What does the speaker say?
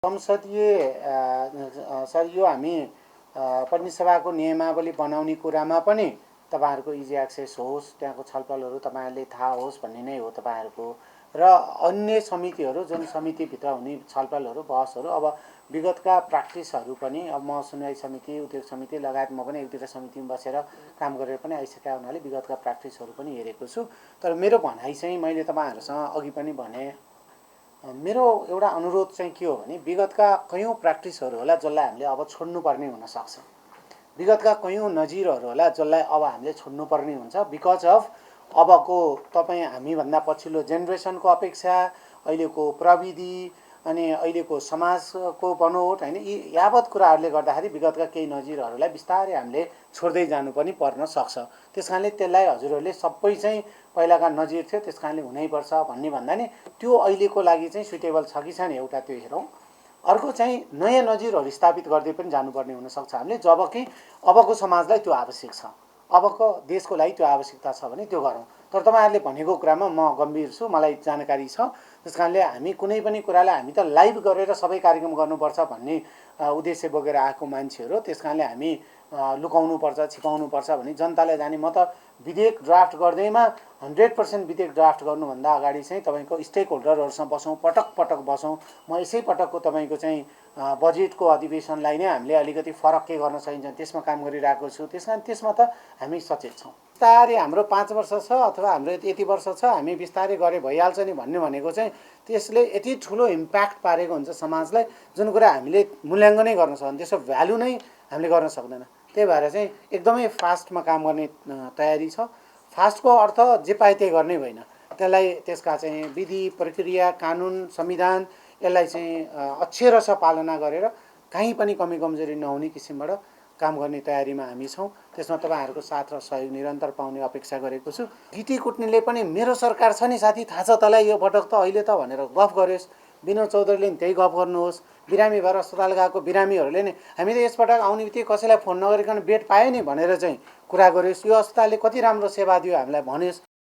संसदीय सर यो हामी प्रतिनिधि सभाको नियमावली बनाउने कुरामा पनि तपाईहरुको इजी एक्सेस होस्, त्यहाँको छलफलहरू तपाईहरुले थाहा होस् भन्ने नै हो तपाईहरुको। र अन्य समितिहरू जुन समितिभित्र हुने छलफलहरू बहसहरू अब विगतका प्र्याक्टिसहरू पनि अब म सुनवाई समिति, उद्योग समिति लगायत म पनि एक दुईटा समितिमा बसेर काम गरेर पनि आइसकेका हुनाले विगतका प्र्याक्टिसहरू पनि हेरेको छु। तर मेरो भनाइ चाहिँ मैले तपाईहरुसँग अघि पनि भने, मेरो एउटा अनुरोध चाहिँ के हो भने विगतका कयौं प्र्याक्टिसहरू होला जसलाई हामीले अब छोड्नुपर्ने हुन सक्छ। विगतका कयौं नजिरहरू होला जसलाई अब हामीले छोड्नुपर्ने हुन्छ बिकज अफ अबको तपाई हामीभन्दा पछिल्लो जेनेरेसनको अपेक्षा, अहिलेको प्रविधि अनि अहिलेको समाजको बनोट हैन, यी यावत कुराहरूले गर्दाखेरि विगतका केही नजिरहरूलाई बिस्तारै हामीले छोड्दै जानु पनि पर्न सक्छ। त्यसकारणले त्यसलाई हजुरहरूले सबै चाहिँ पहिलाका नजिर थियो त्यसकारणले हुनैपर्छ भन्ने भन्दा नि त्यो अहिलेको लागि चाहिँ सुटेबल छ कि छैन एउटा त्यो हेरौँ। अर्को चाहिँ नयाँ नजिरहरू स्थापित गर्दै पनि जानुपर्ने हुनसक्छ हामीले, जबकि अबको समाजलाई त्यो आवश्यक छ, अबको देशको लागि त्यो आवश्यकता छ भने त्यो गरौँ। तर तपाईहरुले भनेको कुरामा म गम्भीर छु, मलाई जानकारी छ। त्यसकारणले हामी कुनै पनि कुरालाई हामी त लाइभ गरेर सबै कार्यक्रम गर्नुपर्छ भन्ने उद्देश्य बोकेर आएको मान्छेहरू, त्यसकारणले हामी लुकाउनुपर्छ, छिपाउनुपर्छ भने जनतालाई जाने। म त विधेयक ड्राफ्ट गर्दैमा 100% विधेयक ड्राफ्ट गर्नुभन्दा अगाडि चाहिँ तपाईको स्टेक होल्डरहरूसँग बसौँ, पटक पटक बसौँ। म यसै पटकको तपाईको चाहिँ बजेटको अधिवेशनलाई नै हामीले अलिकति फरक के गर्न सकिन्छ त्यसमा काम गरिरहेको छु। त्यसकारण त्यसमा त हामी सचेत छौँ। बिस्तारै हाम्रो 5 वर्ष छ अथवा हाम्रो यति वर्ष छ हामी बिस्तारै गरे भइहाल्छ नि भन्ने भनेको चाहिँ त्यसले यति ठुलो इम्प्याक्ट पारेको हुन्छ समाजलाई, जुन कुरा हामीले मूल्याङ्कनै गर्न सक्दैन, त्यसको भ्यालु नै हामीले गर्न सक्दैन। त्यही भएर चाहिँ एकदमै फास्टमा काम गर्ने तयारी छ। फास्टको अर्थ जे पाए त्यही गर्ने होइन, त्यसलाई त्यसका चाहिँ विधि प्रक्रिया कानुन संविधान यसलाई चाहिँ अक्षरशः पालना गरेर कहीँ पनि कमी कमजोरी नहुने किसिमबाट काम गर्ने तयारीमा हामी छौँ। त्यसमा तपाईहरुको साथ र सहयोग निरन्तर पाउने अपेक्षा गरेको छु। गिटी कुट्नेले पनि मेरो सरकार छ नि साथी, थाहा छ तँलाई यो पटक त अहिले त भनेर गफ गर्योस्। विनोद चौधरीले नि त्यही गफ गर्नुहोस्। बिरामी भएर अस्पताल गएको बिरामीहरूले नि हामी त यसपटक आउने बित्तिकै कसैलाई फोन नगरिकन बेड पायो नि भनेर चाहिँ कुरा गर्योस्। यो अस्पतालले कति राम्रो सेवा दियो हामीलाई भन्योस्।